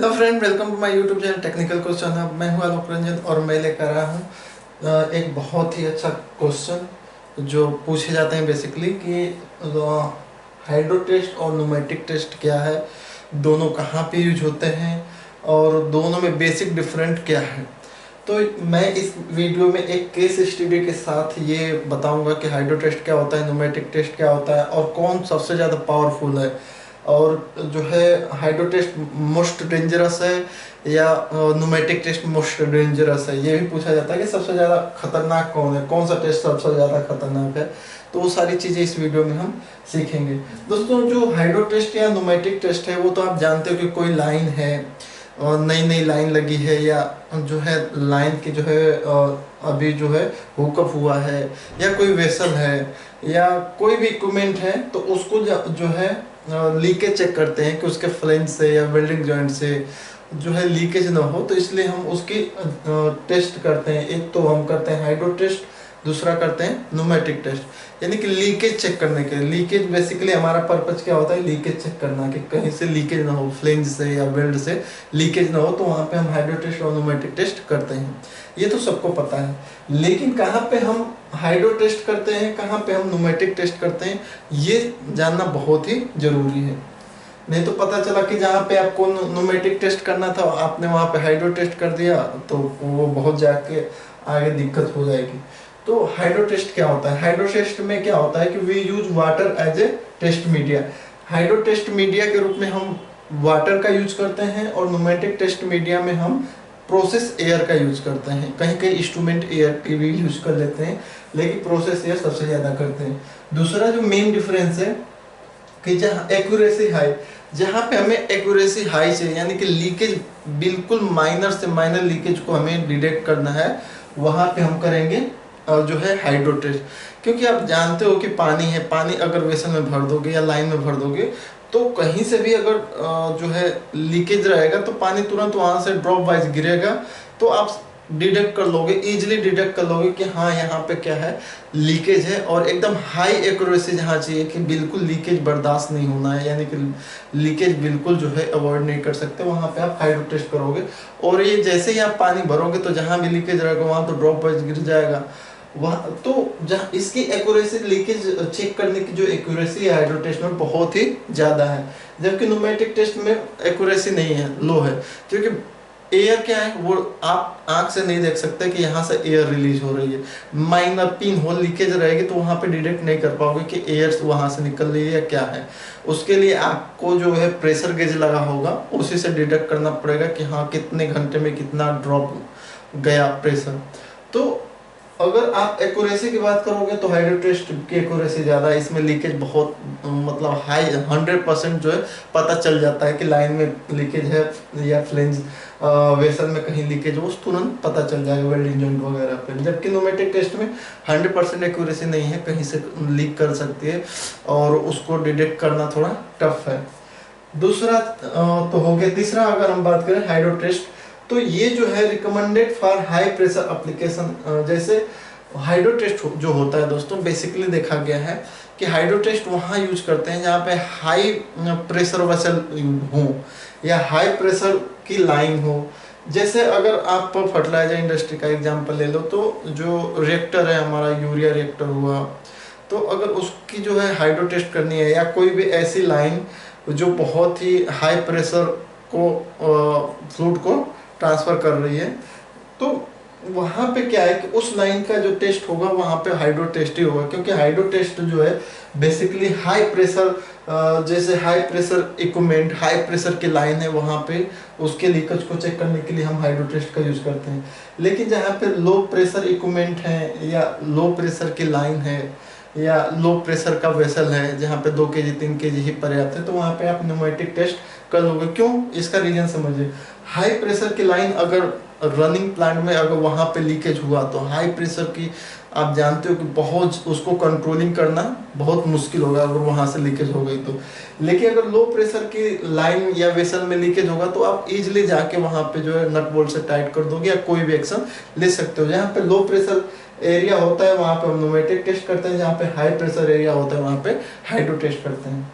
Hello friend, welcome to my YouTube channel technical question hub. मैं हूं आलोक रंजन और मैं लेकर आया हूं एक बहुत ही अच्छा क्वेश्चन जो पूछे जाते हैं बेसिकली कि हाइड्रो टेस्ट और न्यूमेटिक टेस्ट क्या है, दोनों कहाँ पे यूज होते हैं और दोनों में बेसिक डिफरेंट क्या है। तो मैं इस वीडियो में एक केस स्टडी के साथ ये बताऊंगा कि हाइड्रो टेस्ट क्या होता है, न्यूमेटिक टेस्ट क्या होता है और कौन सबसे ज़्यादा पावरफुल है। और जो है हाइड्रो टेस्ट मोस्ट डेंजरस है या न्यूमेटिक टेस्ट मोस्ट डेंजरस है, ये भी पूछा जाता है कि सबसे ज़्यादा खतरनाक कौन है, कौन सा टेस्ट सबसे ज़्यादा खतरनाक है। तो वो सारी चीज़ें इस वीडियो में हम सीखेंगे। दोस्तों, जो हाइड्रो टेस्ट या न्यूमेटिक टेस्ट है वो तो आप जानते हो कि कोई लाइन है, नई नई लाइन लगी है या जो है लाइन की जो है अभी जो है हुकअप हुआ है, या कोई वेसल है या कोई भी इक्विपमेंट है, तो उसको जो है लीकेज चेक करते हैं कि उसके फ्लेंज से या वेल्डिंग जॉइंट से जो है लीकेज ना हो। तो इसलिए हम उसकी टेस्ट करते हैं। एक तो हम करते हैं हाइड्रो टेस्ट, दूसरा करते हैं न्यूमेटिक टेस्ट, यानी कि लीकेज चेक करने के। लीकेज बेसिकली हमारा पर्पज क्या होता है, लीकेज चेक करना कि कहीं से लीकेज ना हो, फ्लेंज से या वेल्ड से लीकेज ना हो, तो वहाँ पे हम हाइड्रो टेस्ट और न्यूमेटिक टेस्ट करते हैं। ये तो सबको पता है, लेकिन कहाँ पे हम हाइड्रो टेस्ट करते हैं, कहाँ पे हम न्यूमेटिक टेस्ट करते हैं, ये जानना बहुत ही जरूरी है। नहीं तो पता चला कि जहाँ पे आपको न्यूमेटिक टेस्ट करना था आपने वहाँ पे हाइड्रो टेस्ट कर दिया, तो वो बहुत जाके आगे दिक्कत हो जाएगी। तो हाइड्रो टेस्ट क्या होता है? हाइड्रो टेस्ट में क्या होता है कि we use water as a test media. Hydro test media के रूप में हम वाटर का यूज करते हैं और न्यूमेटिक टेस्ट मीडिया में हम प्रोसेस एयर का यूज करते हैं। कहीं कहीं इंस्ट्रूमेंट एयर की भी यूज कर लेते हैं, लेकिन प्रोसेस एयर सबसे ज्यादा करते हैं। दूसरा जो मेन डिफरेंस है कि जहाँ एक्यूरेसी हाई, जहाँ पे हमें एक्यूरेसी हाई चाहिए, यानी कि लीकेज बिल्कुल माइनर से माइनर लीकेज को हमें डिटेक्ट करना है, वहाँ पे हम करेंगे जो है हाइड्रो टेस्ट। क्योंकि आप जानते हो कि पानी है, पानी अगर वेसल में भर दोगे या लाइन में भर दोगे तो कहीं से भी अगर जो है लीकेज रहेगा तो पानी तुरंत वहाँ से ड्रॉप वाइज गिरेगा, तो आप डिटेक्ट कर लोगे, इजीली डिटेक्ट कर लोगे कि हाँ यहाँ पे क्या है, लीकेज है। और एकदम हाई एक्यूरेसी जहाँ चाहिए कि बिल्कुल लीकेज बर्दाश्त नहीं होना है, यानी कि लीकेज बिल्कुल जो है अवॉइड नहीं कर सकते, वहाँ पे आप हाइड्रो टेस्ट करोगे। और ये जैसे ही आप पानी भरोगे तो जहाँ भी लीकेज रहेगा वहाँ तो ड्रॉप वाइज गिर जाएगा। वहाँ तो जहाँ इसकी एक्यूरेसी, लीकेज चेक करने की जो एक्यूरेसी है हाइड्रो टेस्ट में बहुत ही ज़्यादा है, जबकि न्यूमेटिक टेस्ट में एक्यूरेसी नहीं है, लो है। क्योंकि एयर क्या है वो आप आंख से नहीं देख सकते कि यहाँ से एयर रिलीज हो रही है। माइनर पिन होल लीकेज रहेगी तो वहाँ पे डिटेक्ट नहीं कर पाओगे कि एयर वहाँ से निकल रही है या क्या है। उसके लिए आपको जो है प्रेशर गेज लगा होगा, उसी से डिटेक्ट करना पड़ेगा कि हाँ कितने घंटे में कितना ड्रॉप गया प्रेशर। तो अगर आप एक्यूरेसी की बात करोगे तो हाइड्रो टेस्ट की एक्यूरेसी ज़्यादा है, इसमें लीकेज बहुत मतलब हाई 100% जो है पता चल जाता है कि लाइन में लीकेज है या फ्लेंज वेसल में कहीं लीकेज हो, उस तुरंत पता चल जाएगा वेल्डिंग जॉइंट वगैरह पे। जबकि न्यूमेटिक टेस्ट में 100% एक्यूरेसी नहीं है, कहीं से लीक कर सकती है और उसको डिटेक्ट करना थोड़ा टफ है। दूसरा तो हो गया। तीसरा अगर हम बात करें हाइड्रो टेस्ट, तो ये जो है recommended for high pressure application. जैसे हाइड्रो टेस्ट जो होता है दोस्तों, बेसिकली देखा गया है कि हाइड्रो टेस्ट वहाँ यूज करते हैं जहाँ पे हाई प्रेशर वेसल हो या हाई प्रेशर की लाइन हो। जैसे अगर आप फर्टिलाइजर इंडस्ट्री का एग्जांपल ले लो, तो जो रिएक्टर है हमारा, यूरिया रिएक्टर हुआ, तो अगर उसकी जो है हाइड्रो टेस्ट करनी है या कोई भी ऐसी लाइन जो बहुत ही हाई प्रेशर को फ्लूइड को ट्रांसफ़र कर रही है, तो वहाँ पे क्या है कि उस लाइन का जो टेस्ट होगा वहाँ पे हाइड्रो टेस्ट ही होगा। क्योंकि हाइड्रो टेस्ट जो है बेसिकली हाई प्रेशर, जैसे high pressure equipment, high pressure की लाइन है, वहाँ पे उसके लीकेज को चेक करने के लिए हम हाइड्रो टेस्ट का यूज़ करते हैं। लेकिन जहाँ पे लो प्रेशर इक्विपमेंट है या लो प्रेशर की लाइन है या लो प्रेशर का वेसल है जहाँ पे 2 kg 3 kg ही पर्याप्त है, तो वहाँ पे आप न्यूमेटिक टेस्ट कर लोगे। क्यों? इसका रीजन समझिए। हाई प्रेशर की लाइन अगर रनिंग प्लांट में अगर वहाँ पे लीकेज हुआ तो हाई प्रेशर की आप जानते हो कि बहुत उसको कंट्रोलिंग करना बहुत मुश्किल होगा अगर वहाँ से लीकेज हो गई तो। लेकिन अगर लो प्रेशर की लाइन या वेसल में लीकेज होगा तो आप इजीली जाके वहाँ पे जो है नट बोल्ट से टाइट कर दोगे या कोई भी एक्शन ले सकते हो। जहाँ पे लो प्रेशर एरिया होता है वहाँ पे हम न्यूमेटिक टेस्ट करते हैं, जहाँ पे हाई प्रेशर एरिया होता है वहाँ पे हाइड्रो टेस्ट करते हैं।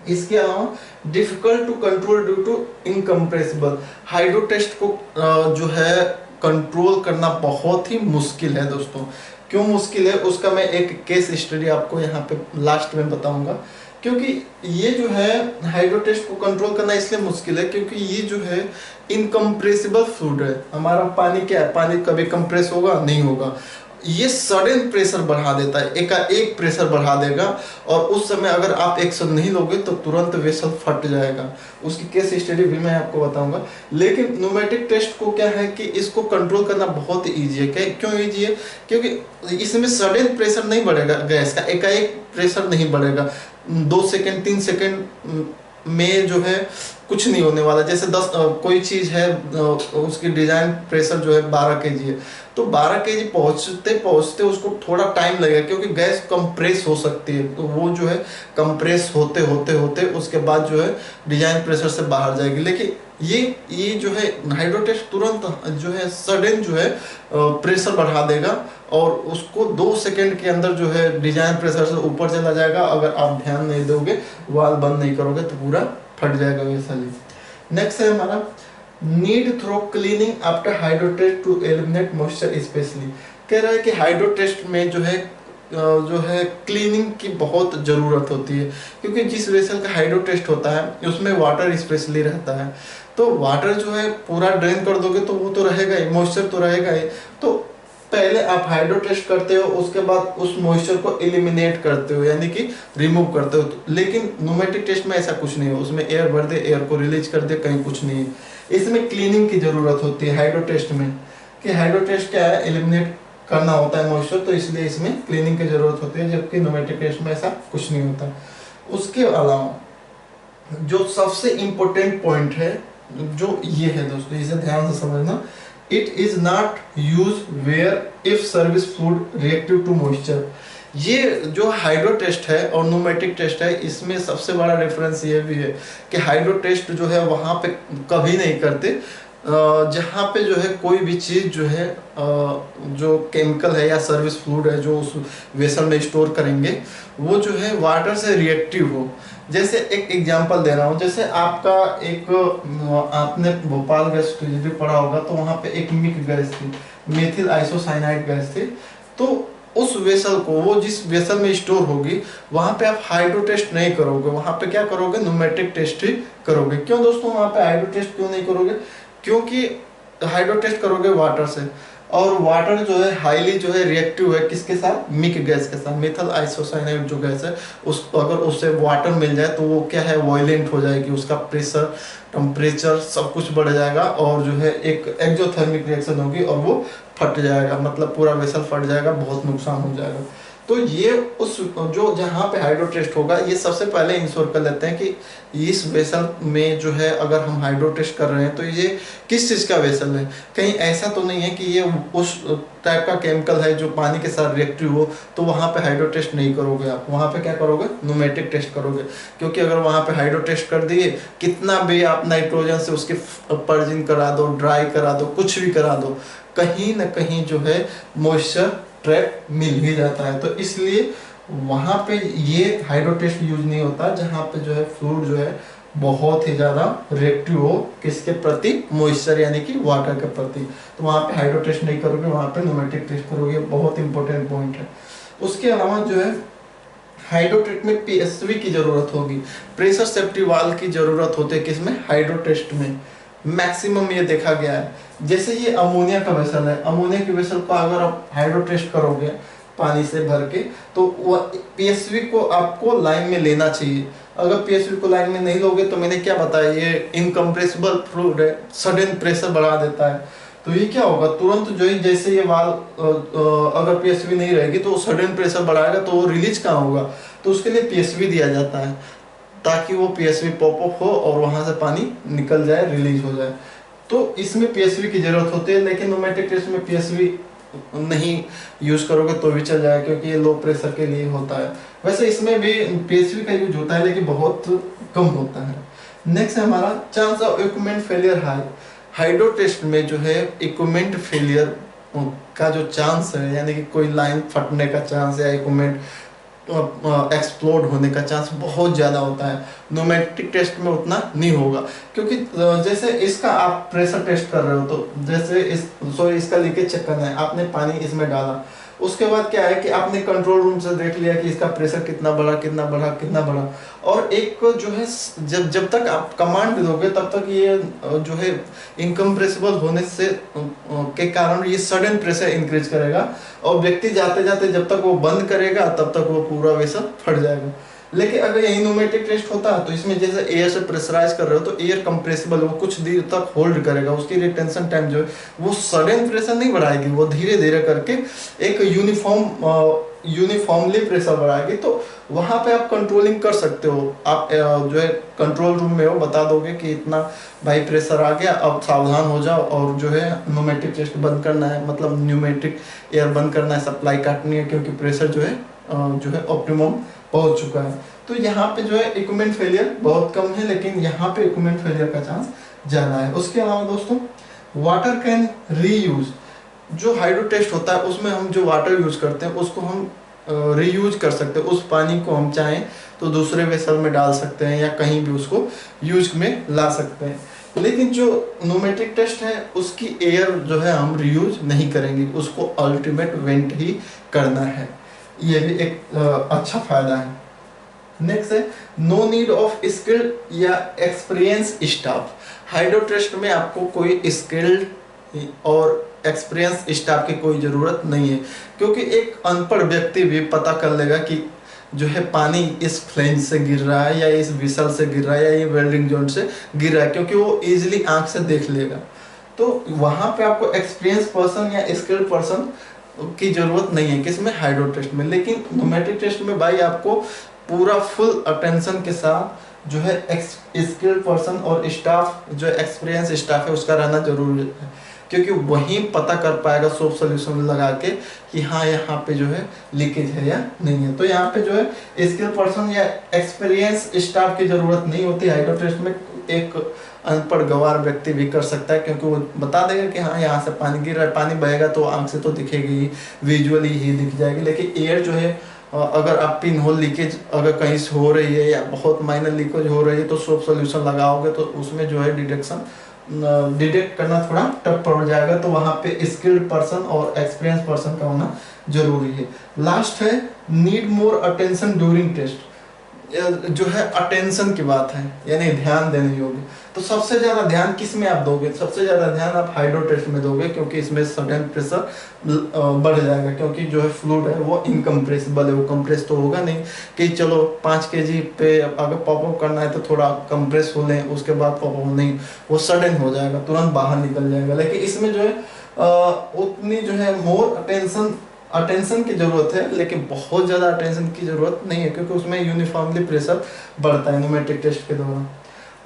इसके अलावा difficult to control due to incompressible, hydro test को जो है कंट्रोल करना बहुत ही मुश्किल है दोस्तों। क्यों मुश्किल है उसका मैं एक केस स्टडी आपको यहाँ पे लास्ट में बताऊंगा। क्योंकि ये जो है हाइड्रो टेस्ट को कंट्रोल करना इसलिए मुश्किल है क्योंकि ये जो है इनकम्प्रेसिबल फ्लूइड है। हमारा पानी क्या है, पानी कभी कंप्रेस होगा नहीं होगा, ये सडन प्रेशर बढ़ा देता है, एक प्रेशर बढ़ा देगा और उस समय अगर आप एक्शन नहीं लोगे तो तुरंत वेसल फट जाएगा। उसकी केस स्टडी भी मैं आपको बताऊंगा। लेकिन न्यूमेटिक टेस्ट को क्या है कि इसको कंट्रोल करना बहुत ईजी है। क्यों ईजी है? क्योंकि इसमें सडन प्रेशर नहीं बढ़ेगा, गैस का एकाएक प्रेशर नहीं बढ़ेगा। 2 सेकेंड 3 सेकेंड में जो है कुछ नहीं होने वाला। जैसे 10 कोई चीज है उसकी डिजाइन प्रेशर जो है 12 केजी है, तो 12 केजी पहुंचते पहुंचते उसको थोड़ा टाइम लगेगा क्योंकि गैस कंप्रेस हो सकती है। तो वो जो है कंप्रेस होते होते होते उसके बाद जो है डिजाइन प्रेशर से बाहर जाएगी। लेकिन ये जो है हाइड्रो टेस्ट तुरंत जो है सडन जो है प्रेशर बढ़ा देगा और उसको 2 सेकेंड के अंदर जो है डिजाइन प्रेशर से ऊपर चला जाएगा। अगर आप ध्यान नहीं दोगे, वाल्व बंद नहीं करोगे तो पूरा फट जाएगा वैसा ही। नेक्स्ट है हमारा need thorough cleaning after hydro test to eliminate moisture specially. कह रहा है कि हाइड्रो टेस्ट में जो है क्लीनिंग की बहुत ज़रूरत होती है क्योंकि जिस वेसल का हाइड्रो टेस्ट होता है उसमें वाटर स्पेशली रहता है। तो वाटर जो है पूरा ड्रेन कर दोगे तो वो तो रहेगा ही, मॉइस्चर तो रहेगा ही। तो पहले आप हाइड्रो टेस्ट करते हो, उसके बाद उस मॉइस्चर को एलिमिनेट करते हो यानी कि रिमूव करते हो। लेकिन न्यूमेटिक टेस्ट में ऐसा कुछ नहीं हो, उसमें एयर भर दे, एयर को रिलीज कर दे, कहीं कुछ नहीं है। इसमें क्लीनिंग की जरूरत होती है हाइड्रो टेस्ट में, कि हाइड्रो टेस्ट क्या है, एलिमिनेट करना होता है मॉइस्चर, तो इसलिए इसमें क्लीनिंग की जरूरत होती है, जबकि न्यूमेटिक टेस्ट में ऐसा कुछ नहीं होता। उसके अलावा जो सबसे इम्पोर्टेंट पॉइंट है जो ये है दोस्तों, इसे ध्यान से समझना, it is not use where if service fluid reactive to moisture. ये जो हाइड्रो टेस्ट है और न्यूमेटिक टेस्ट है, इसमें सबसे बड़ा रेफरेंस ये भी है कि हाइड्रो टेस्ट जो है वहाँ पे कभी नहीं करते जहाँ पे जो है कोई भी चीज़ जो है जो केमिकल है या सर्विस फ्लूइड है जो उस वेसल में स्टोर करेंगे वो जो है वाटर से रिएक्टिव हो। जैसे एक एग्जांपल दे रहा हूँ, जैसे आपका एक आपने भोपाल गैस भी पढ़ा होगा, तो वहाँ पे एक मिक गैस थी, मेथिल आइसोसाइनाइड गैस थी। तो उस वेसल को, वो जिस वेसल में स्टोर होगी, वहाँ पे आप हाइड्रो टेस्ट नहीं करोगे, वहाँ पे क्या करोगे, न्यूमेटिक टेस्ट ही करोगे। क्यों दोस्तों वहाँ पे हाइड्रो टेस्ट क्यों नहीं करोगे? क्योंकि हाइड्रो टेस्ट करोगे वाटर से, और वाटर जो है हाईली जो है रिएक्टिव है किसके साथ, मिक गैस के साथ। मेथल आइसोसाइनाइड जो गैस है उस अगर उससे वाटर मिल जाए तो वो क्या है, वॉयलेंट हो जाएगी, उसका प्रेशर टेम्परेचर सब कुछ बढ़ जाएगा और जो है एक एक्सोथर्मिक रिएक्शन होगी और वो फट जाएगा, मतलब पूरा वेसल फट जाएगा, बहुत नुकसान हो जाएगा। तो ये उस जो जहाँ पे हाइड्रो टेस्ट होगा, ये सबसे पहले इंश्योर कर लेते हैं कि इस वेसल में जो है अगर हम हाइड्रो टेस्ट कर रहे हैं तो ये किस चीज़ का वेसल है। कहीं ऐसा तो नहीं है कि ये उस टाइप का केमिकल है जो पानी के साथ रिएक्टिव हो, तो वहाँ पे हाइड्रो टेस्ट नहीं करोगे आप, वहाँ पे क्या करोगे, न्यूमेटिक टेस्ट करोगे। क्योंकि अगर वहाँ पे हाइड्रो टेस्ट कर दिए, कितना भी आप नाइट्रोजन से उसकी पर्जिंग करा दो, ड्राई करा दो, कुछ भी करा दो, कहीं ना कहीं जो है मॉइस्चर ट्रैप मिल ही जाता है। तो इसलिए वहाँ पे ये हाइड्रो टेस्ट यूज नहीं होता जहाँ पे जो है फ्लूइड जो है बहुत ही ज़्यादा रिएक्टिव हो किसके प्रति, मॉइस्चर यानी कि वाटर के प्रति। तो वहाँ पे हाइड्रो टेस्ट नहीं करोगे, वहाँ पे न्यूमेटिक टेस्ट करोगे, बहुत इंपॉर्टेंट पॉइंट है। उसके अलावा जो है हाइड्रो टेस्ट में पीएसवी की जरूरत होगी, प्रेशर सेफ्टी वाल्व की जरूरत होती है, किसमें, हाइड्रो टेस्ट में मैक्सिमम ये देखा गया है। जैसे ये अमोनिया का वेसल है, अमोनिया के वेसल को अगर आप हाइड्रो टेस्ट करोगे पानी से भर के, तो पीएसवी को आपको लाइन में लेना चाहिए। अगर पीएसवी को लाइन में नहीं लोगे तो मैंने क्या बताया, ये इनकम्प्रेसिबल फ्लूइड है, सडन प्रेशर बढ़ा देता है। तो ये क्या होगा, तुरंत जो ही जैसे ये वाल्व अगर पीएसवी नहीं रहेगी तो सडन प्रेशर बढ़ाएगा तो वो रिलीज कहाँ होगा, तो उसके लिए पीएसवी दिया जाता है ताकि वो पीएसवी पॉप अप हो और वहां से पानी निकल जाए, रिलीज हो जाए। तो इसमें पीएसवी की जरूरत होती है, लेकिन न्यूमेटिक टेस्ट में पीएसवी नहीं यूज करोगे तो भी चल जाएगा क्योंकि ये लो प्रेशर के लिए होता है। वैसे इसमें भी पीएसवी का यूज होता है लेकिन बहुत कम होता है। नेक्स्ट है हमारा chance of equipment failure high. Hydro test में जो है इक्विपमेंट फेलियर का जो चांस है, यानी कि कोई लाइन फटने का चांस या इक्विपमेंट एक्सप्लोड होने का चांस बहुत ज़्यादा होता है। न्यूमेटिक टेस्ट में उतना नहीं होगा, क्योंकि जैसे इसका आप प्रेशर टेस्ट कर रहे हो, तो जैसे इसका लीकेज चेक करना है, आपने पानी इसमें डाला, उसके बाद क्या है कि आपने कंट्रोल रूम से देख लिया कि इसका प्रेशर कितना बढ़ा कितना बढ़ा कितना बढ़ा। और एक जो है जब तक आप कमांड दोगे तब तक ये जो है इनकम्प्रेसिबल होने से के कारण ये सडन प्रेशर इंक्रीज करेगा, और व्यक्ति जाते जाते जब तक वो बंद करेगा तब तक वो पूरा वेसल फट जाएगा। लेकिन अगर यही न्यूमेटिक टेस्ट होता है तो इसमें जैसे एयर से प्रेशराइज कर रहे हो तो एयर कंप्रेसिबल, वो कुछ देर तक होल्ड करेगा, उसकी रिटेंशन टाइम जो है वो सडन प्रेशर नहीं बढ़ाएगी, वो धीरे धीरे करके एक यूनिफॉर्मली प्रेशर बढ़ाएगी। तो वहां पे आप कंट्रोलिंग कर सकते हो। आप जो है कंट्रोल रूम में हो, बता दोगे कि इतना भाई प्रेशर आ गया, अब सावधान हो जाओ और जो है न्यूमेटिक टेस्ट बंद करना है, मतलब न्यूमेटिक एयर बंद करना है, सप्लाई काटनी है, क्योंकि प्रेशर जो है ऑप्टिमम पहुंच चुका है। तो यहाँ पे जो है इक्विपमेंट फेलियर बहुत कम है, लेकिन यहाँ पे इक्विपमेंट फेलियर का चांस ज्यादा है। उसके अलावा दोस्तों, वाटर कैन रीयूज, जो हाइड्रो टेस्ट होता है उसमें हम जो वाटर यूज करते हैं उसको हम रीयूज कर सकते हैं। उस पानी को हम चाहें तो दूसरे वेसल में डाल सकते हैं या कहीं भी उसको यूज में ला सकते हैं। लेकिन जो न्यूमेटिक टेस्ट है उसकी एयर जो है हम रीयूज नहीं करेंगे, उसको अल्टीमेट वेंट ही करना है। ये भी एक अच्छा फायदा है। नेक्स्ट है नो नीड ऑफ स्किल्ड या एक्सपीरियंस स्टाफ। हाइड्रो टेस्ट में आपको कोई स्किल्ड और एक्सपीरियंस स्टाफ की कोई ज़रूरत नहीं है, क्योंकि एक अनपढ़ व्यक्ति भी पता कर लेगा कि जो है पानी इस फ्लेंज से गिर रहा है या इस विसल से गिर रहा है या ये वेल्डिंग जॉइंट से गिर रहा है, क्योंकि वो इजीली आंख से देख लेगा। तो वहाँ पे आपको एक्सपीरियंस पर्सन या स्किल्ड पर्सन की जरूरत नहीं है किसमें, हाइड्रो टेस्ट में। लेकिन न्यूमेटिक टेस्ट में भाई आपको पूरा फुल अटेंशन के साथ जो है स्किल्ड पर्सन और स्टाफ, जो एक्सपीरियंस स्टाफ है उसका रहना जरूरी है, क्योंकि वही पता कर पाएगा सोप सोल्यूशन लगा के कि हाँ यहाँ पे जो है लीकेज है या नहीं है। तो यहाँ पे जो है स्किल पर्सन या एक्सपीरियंस स्टाफ की जरूरत नहीं होती। हाइड्रो टेस्ट में एक अनपढ़ गंवार व्यक्ति भी कर सकता है, क्योंकि वो बता देगा कि हाँ यहाँ से पानी गिर रहा है, पानी बहेगा तो आंख से तो दिखेगी ही, विजुअली ही दिख जाएगी। लेकिन एयर जो है अगर आप पिन होल लीकेज अगर कहीं से हो रही है या बहुत माइनर लीकेज हो रही है तो सोप सोल्यूशन लगाओगे तो उसमें जो है डिटेक्ट करना थोड़ा टफ पड़ जाएगा। तो वहाँ पे स्किल्ड पर्सन और एक्सपीरियंस पर्सन का होना जरूरी है। लास्ट है need more attention during test. जो है अटेंशन की बात है, यानी ध्यान देने योग्य। तो सबसे ज्यादा ध्यान किस में आप दोगे, सबसे ज्यादा ध्यान आप हाइड्रो टेस्ट में दोगे, क्योंकि इसमें सडन प्रेशर बढ़ जाएगा, क्योंकि जो है फ्लूइड है वो इनकम्प्रेसिबल है, वो कंप्रेस तो होगा नहीं कि चलो 5 kg पे अगर पॉपअप करना है तो थोड़ा कंप्रेस हो लें उसके बाद पॉपअप, नहीं, वो सडन हो जाएगा, तुरंत बाहर निकल जाएगा। लेकिन इसमें जो है उतनी जो है मोर अटेंशन की जरूरत है, लेकिन बहुत ज़्यादा अटेंशन की जरूरत नहीं है, क्योंकि उसमें यूनिफॉर्मली प्रेशर बढ़ता है न्यूमेटिक टेस्ट के दौरान।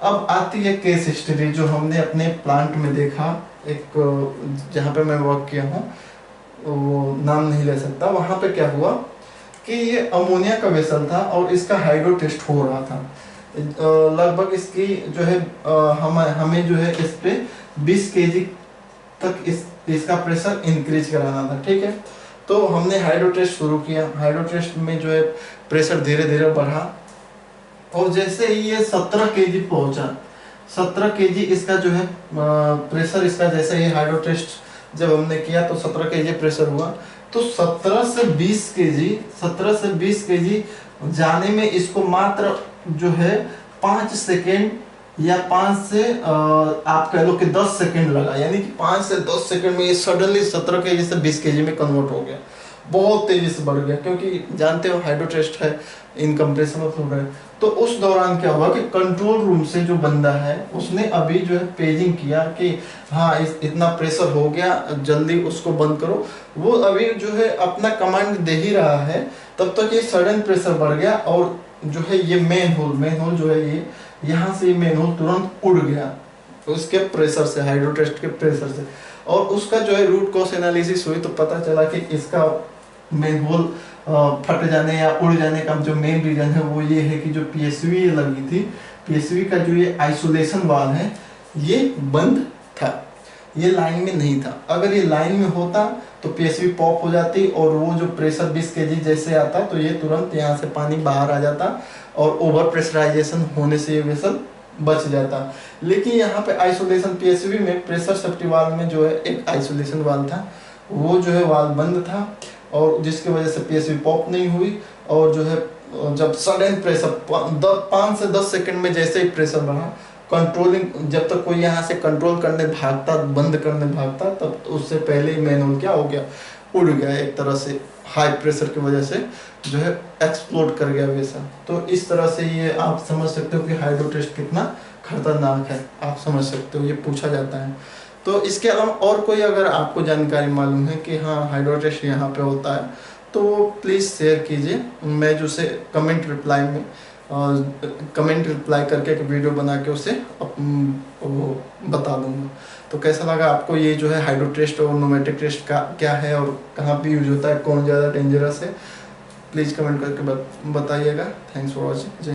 अब आती है केस हिस्ट्री, जो हमने अपने प्लांट में देखा, एक जहाँ पे मैं वर्क किया हूँ, वो नाम नहीं ले सकता। वहाँ पे क्या हुआ कि ये अमोनिया का वेसल था और इसका हाइड्रो टेस्ट हो रहा था। लगभग इसकी जो है हमें जो है इस पे 20 kg तक इसका प्रेशर इंक्रीज कराना था, ठीक है। तो हमने हाइड्रो टेस्ट शुरू किया। हाइड्रो टेस्ट में जो है प्रेशर धीरे धीरे बढ़ा, और जैसे ही ये 17 kg पहुंचा, 17 kg इसका जो है प्रेशर इसका, जैसे ही हाइड्रो टेस्ट जब हमने किया तो 17 kg प्रेशर हुआ, तो 17 से 20 kg जाने में इसको मात्र जो है 5 सेकेंड या 5 से आप कह लो कि 10 सेकेंड लगा, यानी कि 5 से 10 सेकेंड में ये सडनली 17 kg से 20 kg में कन्वर्ट हो गया, बहुत तेजी से बढ़ गया, क्योंकि जानते हो हाइड्रो टेस्ट है, इनकम्प्रेसिबल फ्लूइड है। तो उस दौरान क्या हुआ कि कंट्रोल रूम से जो बंदा है उसने अभी जो है पेजिंग किया कि हाँ इतना प्रेशर हो गया, जल्दी उसको बंद करो। वो अभी जो है अपना कमांड दे ही रहा है, तब तक ये सडन प्रेशर बढ़ गया, और जो है ये मेन होल जो है ये यहाँ से मेन होल तुरंत उड़ गया उसके प्रेशर से, हाइड्रो टेस्ट के प्रेशर से। और उसका जो है रूट कॉज एनालिसिस हुई तो पता चला कि इसका मेन होल फट जाने या उड़ जाने का जो मेन रीजन है वो ये है कि जो पीएसवी लगी थी, पीएसवी का जो ये आइसोलेशन वाल्व है ये बंद था। ये लाइन में नहीं था। अगर ये लाइन में होता तो पीएसवी पॉप हो जाती और वो जो प्रेशर 20 kg जैसे आता तो ये तुरंत यहाँ से पानी बाहर आ जाता और ओवर प्रेशराइजेशन होने से ये वेसल बच जाता। लेकिन यहाँ पे आइसोलेशन पीएसवी में प्रेशर सेफ्टी वाल्व में जो है एक आइसोलेशन वाल्व था, वो जो है वाल्व बंद था और जिसकी वजह से पीएसवी पॉप नहीं हुई। और जो है जब सडन प्रेशर 5 से 10 सेकंड में जैसे ही प्रेशर बढ़ा, कंट्रोलिंग जब तक कोई यहाँ से कंट्रोल करने भागता, बंद करने भागता, तब तो उससे पहले ही मैनुअल क्या हो गया, उड़ गया एक तरह से, हाई प्रेशर की वजह से जो है एक्सप्लोड कर गया वैसा। तो इस तरह से ये आप समझ सकते हो कि हाइड्रो टेस्ट कितना खतरनाक है, आप समझ सकते हो, ये पूछा जाता है। तो इसके अलावा और कोई अगर आपको जानकारी मालूम है कि हाँ हाइड्रो टेस्ट यहाँ पे होता है तो प्लीज़ शेयर कीजिए। मैं जो उसे कमेंट रिप्लाई करके एक वीडियो बना के उसे वो बता दूंगा। तो कैसा लगा आपको ये जो है हाइड्रो टेस्ट और न्यूमेटिक टेस्ट का क्या है और कहाँ पे यूज होता है, कौन ज़्यादा डेंजरस है, प्लीज़ कमेंट करके बताइएगा। Thanks for watching.